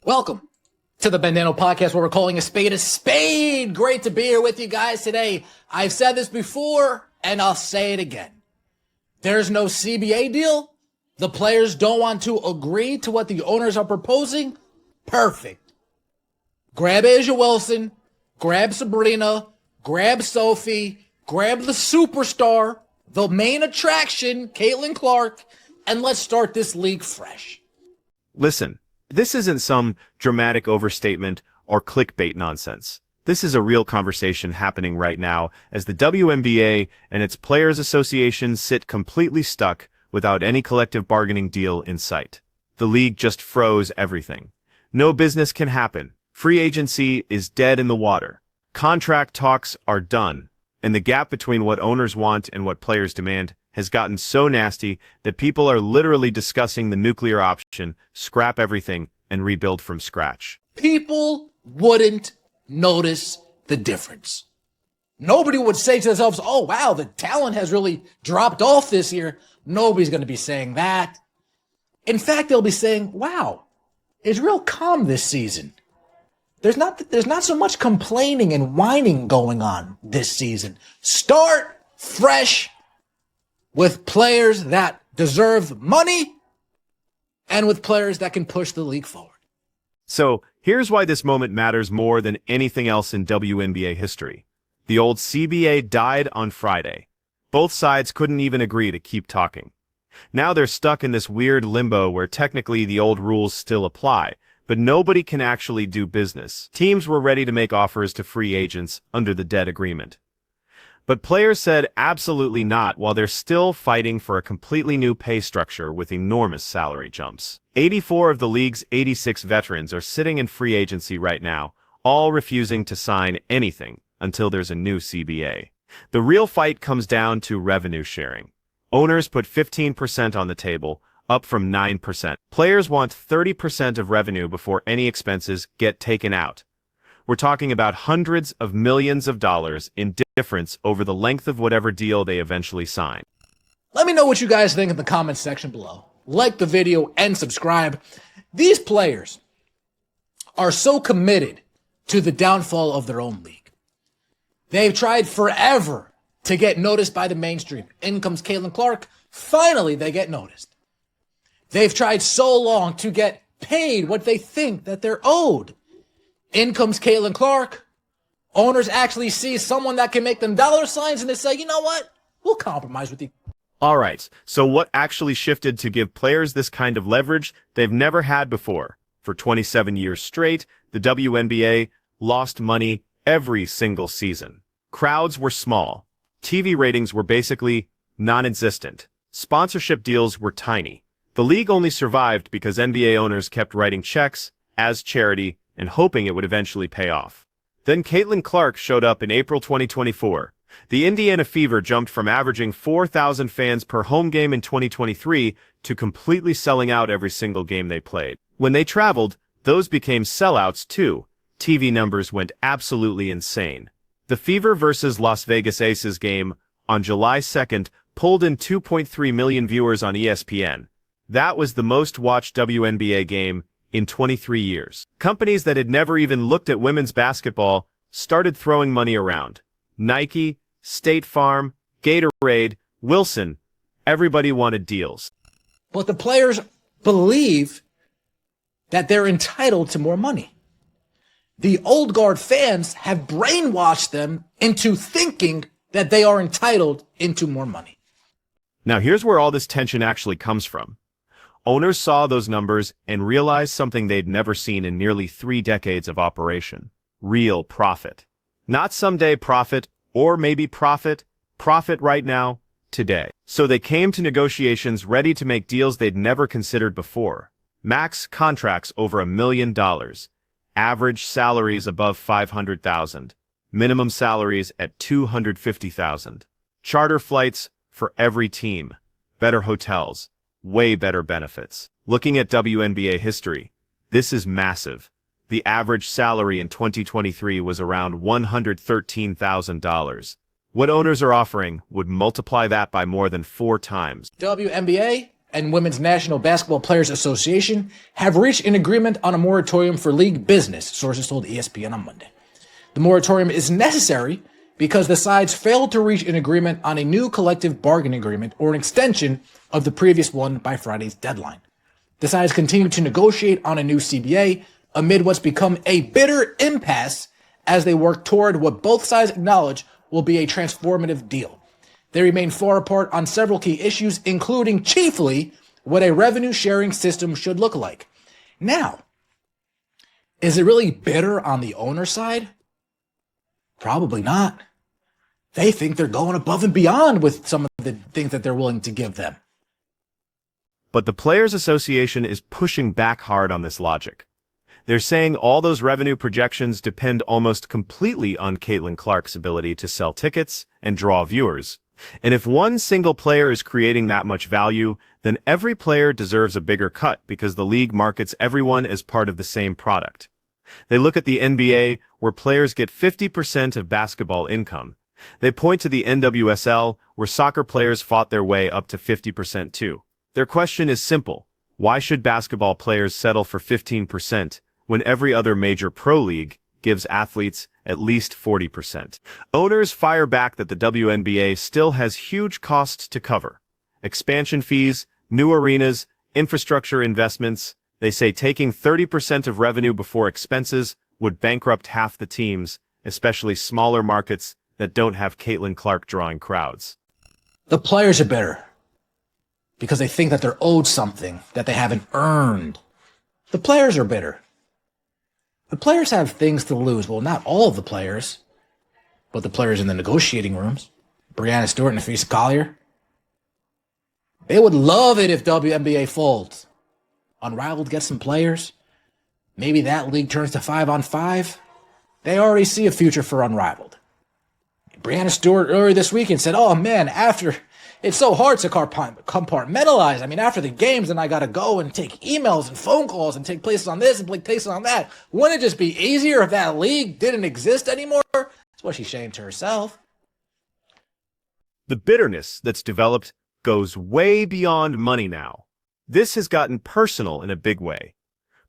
Welcome to the Bandano Podcast, where we're calling a spade a spade. Great to be here with you guys today. I've said this before, and I'll say it again. There's no CBA deal. The players don't want to agree to what the owners are proposing. Perfect. Grab Asia Wilson, grab Sabrina, grab Sophie, grab the superstar, the main attraction, Caitlin Clark, and let's start this league fresh. Listen, this isn't some dramatic overstatement or clickbait nonsense. This is a real conversation happening right now as the WNBA and its Players Association sit completely stuck without any collective bargaining deal in sight. The league just froze everything. No business can happen. Free agency is dead in the water. Contract talks are done, and the gap between what owners want and what players demand has gotten so nasty that people are literally discussing the nuclear option, scrap everything, and rebuild from scratch. People wouldn't notice the difference. Nobody would say to themselves, oh, wow, the talent has really dropped off this year. Nobody's going to be saying that. In fact, they'll be saying, wow, it's real calm this season. There's not so much complaining and whining going on this season. Start fresh with players that deserve money and with players that can push the league forward. So, here's why this moment matters more than anything else in WNBA history. The old CBA died on Friday. Both sides couldn't even agree to keep talking. Now they're stuck in this weird limbo where technically the old rules still apply, but nobody can actually do business. Teams were ready to make offers to free agents under the dead agreement. But players said absolutely not while they're still fighting for a completely new pay structure with enormous salary jumps. 84 of the league's 86 veterans are sitting in free agency right now, all refusing to sign anything until there's a new CBA. The real fight comes down to revenue sharing. Owners put 15% on the table, up from 9%. Players want 30% of revenue before any expenses get taken out. We're talking about hundreds of millions of dollars in difference over the length of whatever deal they eventually sign. Let me know what you guys think in the comments section below. Like the video and subscribe. These players are so committed to the downfall of their own league. They've tried forever to get noticed by the mainstream. In comes Caitlin Clark. Finally, they get noticed. They've tried so long to get paid what they think that they're owed. In comes Caitlin Clark. Owners actually see someone that can make them dollar signs and they say, you know what? We'll compromise with you. All right, so what actually shifted to give players this kind of leverage they've never had before? For 27 years straight, the WNBA lost money every single season. Crowds were small. TV ratings were basically non-existent. Sponsorship deals were tiny. The league only survived because NBA owners kept writing checks as charity and hoping it would eventually pay off. Then Caitlin Clark showed up in April 2024. The Indiana Fever jumped from averaging 4,000 fans per home game in 2023 to completely selling out every single game they played. When they traveled, those became sellouts too. TV numbers went absolutely insane. The Fever versus Las Vegas Aces game on July 2nd pulled in 2.3 million viewers on ESPN. That was the most watched WNBA game in 23 years. Companies that had never even looked at women's basketball started throwing money around. Nike, State Farm, Gatorade, Wilson, everybody wanted deals. But the players believe that they're entitled to more money. The old guard fans have brainwashed them into thinking that they are entitled into more money. Now here's where all this tension actually comes from. Owners saw those numbers and realized something they'd never seen in nearly 3 decades of operation. Real profit. Not someday profit, or maybe profit right now, today. So they came to negotiations ready to make deals they'd never considered before. Max contracts over $1 million. Average salaries above $500,000. Minimum salaries at $250,000. Charter flights for every team. Better hotels. Way better benefits. Looking at WNBA history, this is massive. The average salary in 2023 was around $113,000. What owners are offering would multiply that by more than 4 times. WNBA and Women's National Basketball Players Association have reached an agreement on a moratorium for league business, sources told ESPN on Monday. The moratorium is necessary because the sides failed to reach an agreement on a new collective bargaining agreement or an extension of the previous one by Friday's deadline. The sides continue to negotiate on a new CBA amid what's become a bitter impasse as they work toward what both sides acknowledge will be a transformative deal. They remain far apart on several key issues, including chiefly what a revenue sharing system should look like. Now, is it really bitter on the owner side? Probably not. They think they're going above and beyond with some of the things that they're willing to give them. But the Players Association is pushing back hard on this logic. They're saying all those revenue projections depend almost completely on Caitlin Clark's ability to sell tickets and draw viewers. And if one single player is creating that much value, then every player deserves a bigger cut because the league markets everyone as part of the same product. They look at the NBA, where players get 50% of basketball income. They point to the NWSL, where soccer players fought their way up to 50% too. Their question is simple. Why should basketball players settle for 15% when every other major pro league gives athletes at least 40%? Owners fire back that the WNBA still has huge costs to cover. Expansion fees, new arenas, infrastructure investments. They say taking 30% of revenue before expenses would bankrupt half the teams, especially smaller markets that don't have Caitlin Clark drawing crowds. The players are bitter because they think that they're owed something that they haven't earned. The players are bitter. The players have things to lose. Well, not all of the players, but the players in the negotiating rooms. Brianna Stewart and Nafisa Collier. They would love it if WNBA folds. Unrivaled gets some players. Maybe that league turns to 5-on-5. They already see a future for Unrivaled. Brianna Stewart earlier this weekend said, oh man, it's so hard to compartmentalize. I mean, after the games, then I got to go and take emails and phone calls and take places on this and take places on that. Wouldn't it just be easier if that league didn't exist anymore? That's what she's saying to herself. The bitterness that's developed goes way beyond money now. This has gotten personal in a big way.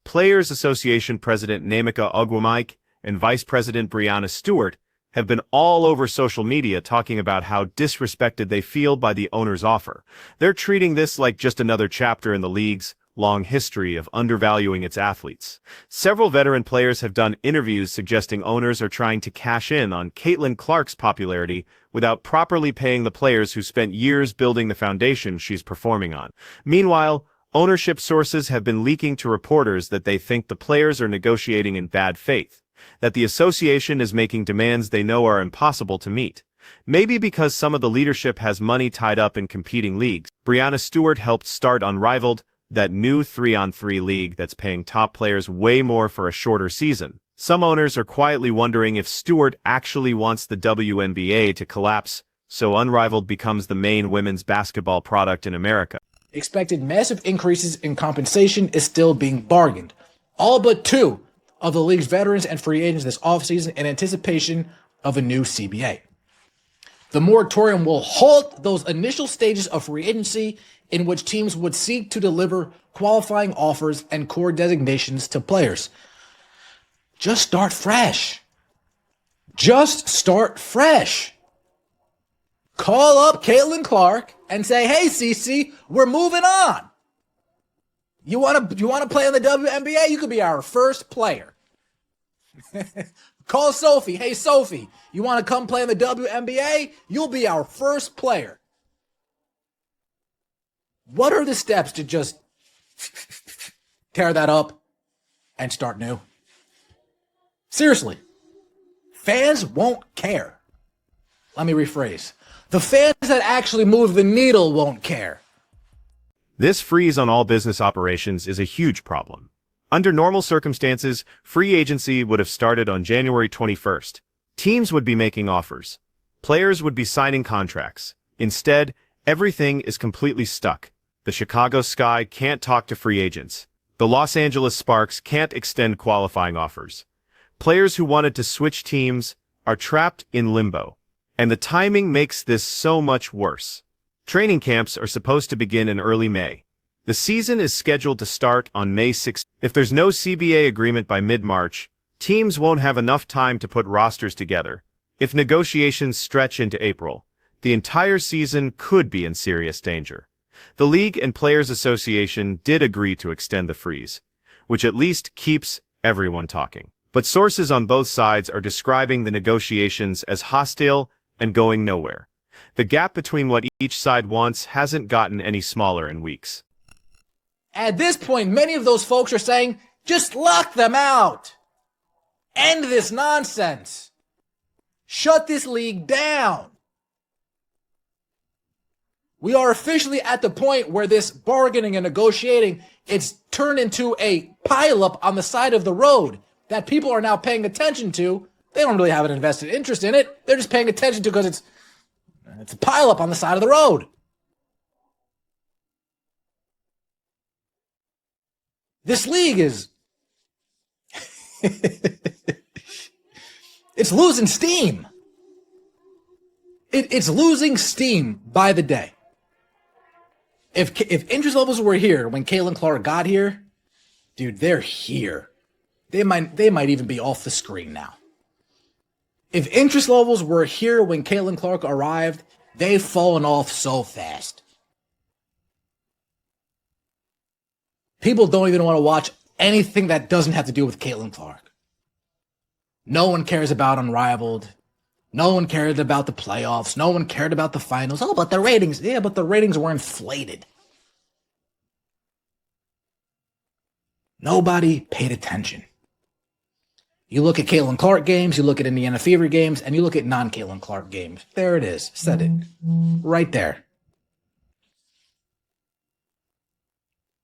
Players Association President Nameka Ogwumike and Vice President Brianna Stewart have been all over social media talking about how disrespected they feel by the owner's offer. They're treating this like just another chapter in the league's long history of undervaluing its athletes. Several veteran players have done interviews suggesting owners are trying to cash in on Caitlin Clark's popularity without properly paying the players who spent years building the foundation she's performing on. Meanwhile, ownership sources have been leaking to reporters that they think the players are negotiating in bad faith, that the association is making demands they know are impossible to meet. Maybe because some of the leadership has money tied up in competing leagues. Brianna Stewart helped start Unrivaled, that new 3-on-3 league that's paying top players way more for a shorter season. Some owners are quietly wondering if Stewart actually wants the WNBA to collapse, so Unrivaled becomes the main women's basketball product in America. Expected massive increases in compensation is still being bargained. All but 2 of the league's veterans and free agents this offseason in anticipation of a new CBA. The moratorium will halt those initial stages of free agency in which teams would seek to deliver qualifying offers and core designations to players. Just start fresh. Just start fresh. Call up Caitlin Clark and say, hey, Cece, we're moving on. You want to play in the WNBA? You could be our first player. Call Sophie. Hey, Sophie, you want to come play in the WNBA? You'll be our first player. What are the steps to just tear that up and start new? Seriously, fans won't care. Let me rephrase. The fans that actually move the needle won't care. This freeze on all business operations is a huge problem. Under normal circumstances, free agency would have started on January 21st. Teams would be making offers. Players would be signing contracts. Instead, everything is completely stuck. The Chicago Sky can't talk to free agents. The Los Angeles Sparks can't extend qualifying offers. Players who wanted to switch teams are trapped in limbo. And the timing makes this so much worse. Training camps are supposed to begin in early May. The season is scheduled to start on May 6. If there's no CBA agreement by mid-March, teams won't have enough time to put rosters together. If negotiations stretch into April, the entire season could be in serious danger. The League and Players Association did agree to extend the freeze, which at least keeps everyone talking. But sources on both sides are describing the negotiations as hostile and going nowhere. The gap between what each side wants hasn't gotten any smaller in weeks. At this point, many of those folks are saying, just lock them out. End this nonsense. Shut this league down. We are officially at the point where this bargaining and negotiating, it's turned into a pileup on the side of the road that people are now paying attention to. They don't really have an invested interest in it. They're just paying attention to because it's a pileup on the side of the road. This league is it's losing steam. It's losing steam by the day. If interest levels were here when Caitlin Clark got here, dude, they're here. They might even be off the screen now. If interest levels were here when Caitlin Clark arrived, they've fallen off so fast. People don't even want to watch anything that doesn't have to do with Caitlin Clark. No one cares about Unrivaled. No one cared about the playoffs. No one cared about the finals. Oh, but the ratings. Yeah, but the ratings were inflated. Nobody paid attention. You look at Caitlin Clark games, you look at Indiana Fever games, and you look at non-Caitlin Clark games. There it is. Said it. Right there.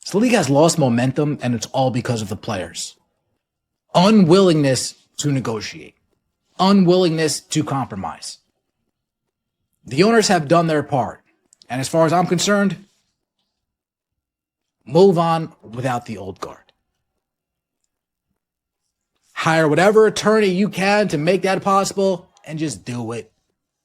So the league has lost momentum, and it's all because of the players. Unwillingness to negotiate. Unwillingness to compromise. The owners have done their part. And as far as I'm concerned, move on without the old guard. Hire whatever attorney you can to make that possible and just do it.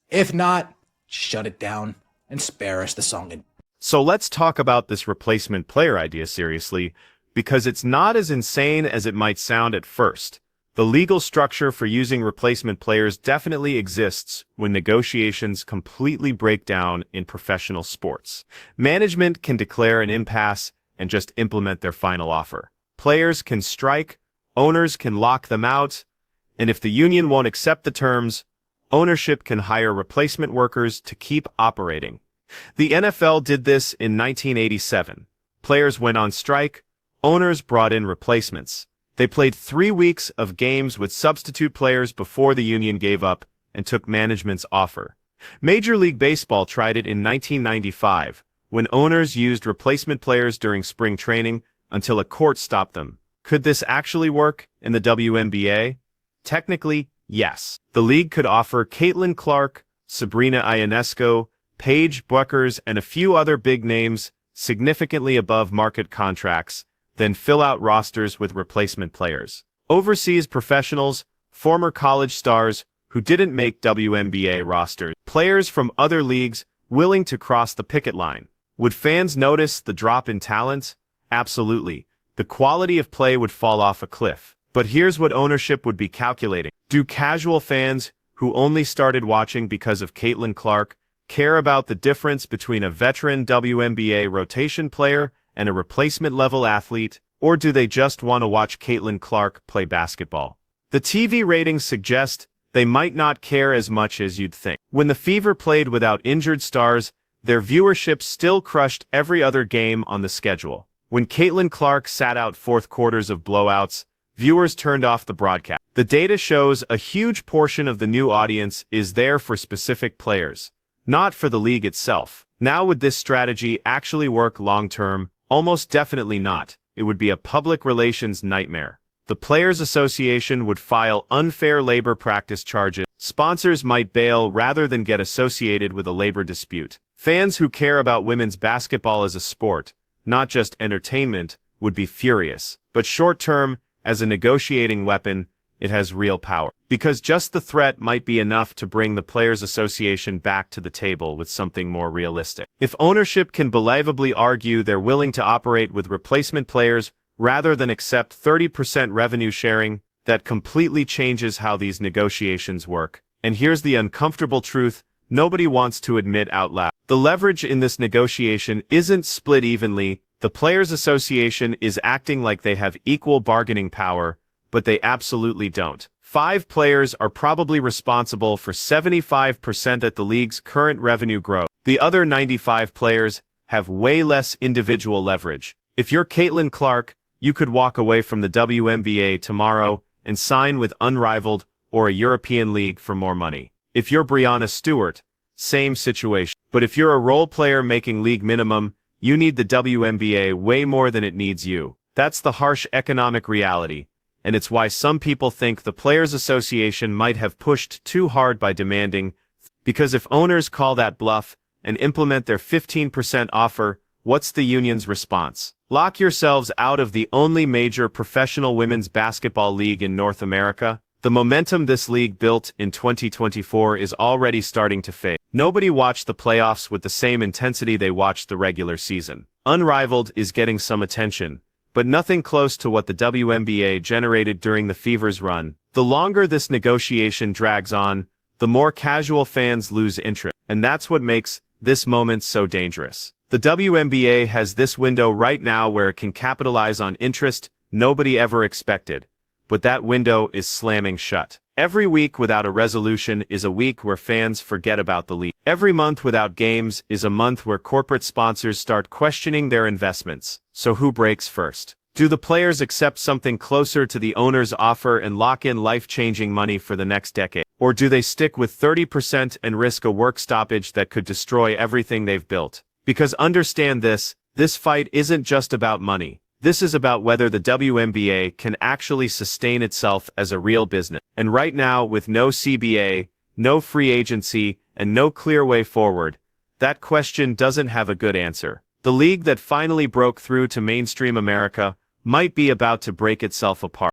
If not, shut it down and spare us the song. So let's talk about this replacement player idea seriously, because it's not as insane as it might sound at first. The legal structure for using replacement players definitely exists when negotiations completely break down in professional sports. Management can declare an impasse and just implement their final offer. Players can strike, owners can lock them out, and if the union won't accept the terms, ownership can hire replacement workers to keep operating. The NFL did this in 1987. Players went on strike, owners brought in replacements. They played 3 weeks of games with substitute players before the union gave up and took management's offer. Major League Baseball tried it in 1995, when owners used replacement players during spring training until a court stopped them. Could this actually work in the WNBA? Technically, yes. The league could offer Caitlin Clark, Sabrina Ionesco, Paige Bueckers, and a few other big names significantly above market contracts, then fill out rosters with replacement players. Overseas professionals, former college stars who didn't make WNBA rosters, players from other leagues willing to cross the picket line. Would fans notice the drop in talent? Absolutely. The quality of play would fall off a cliff. But here's what ownership would be calculating. Do casual fans who only started watching because of Caitlin Clark care about the difference between a veteran WNBA rotation player and a replacement-level athlete, or do they just want to watch Caitlin Clark play basketball? The TV ratings suggest they might not care as much as you'd think. When the Fever played without injured stars, their viewership still crushed every other game on the schedule. When Caitlin Clark sat out fourth quarters of blowouts, viewers turned off the broadcast. The data shows a huge portion of the new audience is there for specific players, not for the league itself. Now, would this strategy actually work long-term? Almost definitely not. It would be a public relations nightmare. The Players Association would file unfair labor practice charges. Sponsors might bail rather than get associated with a labor dispute. Fans who care about women's basketball as a sport, not just entertainment, would be furious. But short-term, as a negotiating weapon, it has real power. Because just the threat might be enough to bring the Players Association back to the table with something more realistic. If ownership can believably argue they're willing to operate with replacement players rather than accept 30% revenue sharing, that completely changes how these negotiations work. And here's the uncomfortable truth nobody wants to admit out loud. The leverage in this negotiation isn't split evenly. The Players Association is acting like they have equal bargaining power, but they absolutely don't. 5 players are probably responsible for 75% at the league's current revenue growth. The other 95 players have way less individual leverage. If you're Caitlin Clark, you could walk away from the WNBA tomorrow and sign with Unrivaled or a European league for more money. If you're Breanna Stewart, same situation. But if you're a role player making league minimum, you need the WNBA way more than it needs you. That's the harsh economic reality, and it's why some people think the Players Association might have pushed too hard by demanding, because if owners call that bluff and implement their 15% offer, what's the union's response? Lock yourselves out of the only major professional women's basketball league in North America? The momentum this league built in 2024 is already starting to fade. Nobody watched the playoffs with the same intensity they watched the regular season. Unrivaled is getting some attention, but nothing close to what the WNBA generated during the Fever's run. The longer this negotiation drags on, the more casual fans lose interest, and that's what makes this moment so dangerous. The WNBA has this window right now where it can capitalize on interest nobody ever expected. But that window is slamming shut. Every week without a resolution is a week where fans forget about the league. Every month without games is a month where corporate sponsors start questioning their investments. So who breaks first? Do the players accept something closer to the owner's offer and lock in life-changing money for the next decade? Or do they stick with 30% and risk a work stoppage that could destroy everything they've built? Because understand this fight isn't just about money. This is about whether the WNBA can actually sustain itself as a real business. And right now, with no CBA, no free agency, and no clear way forward, that question doesn't have a good answer. The league that finally broke through to mainstream America might be about to break itself apart.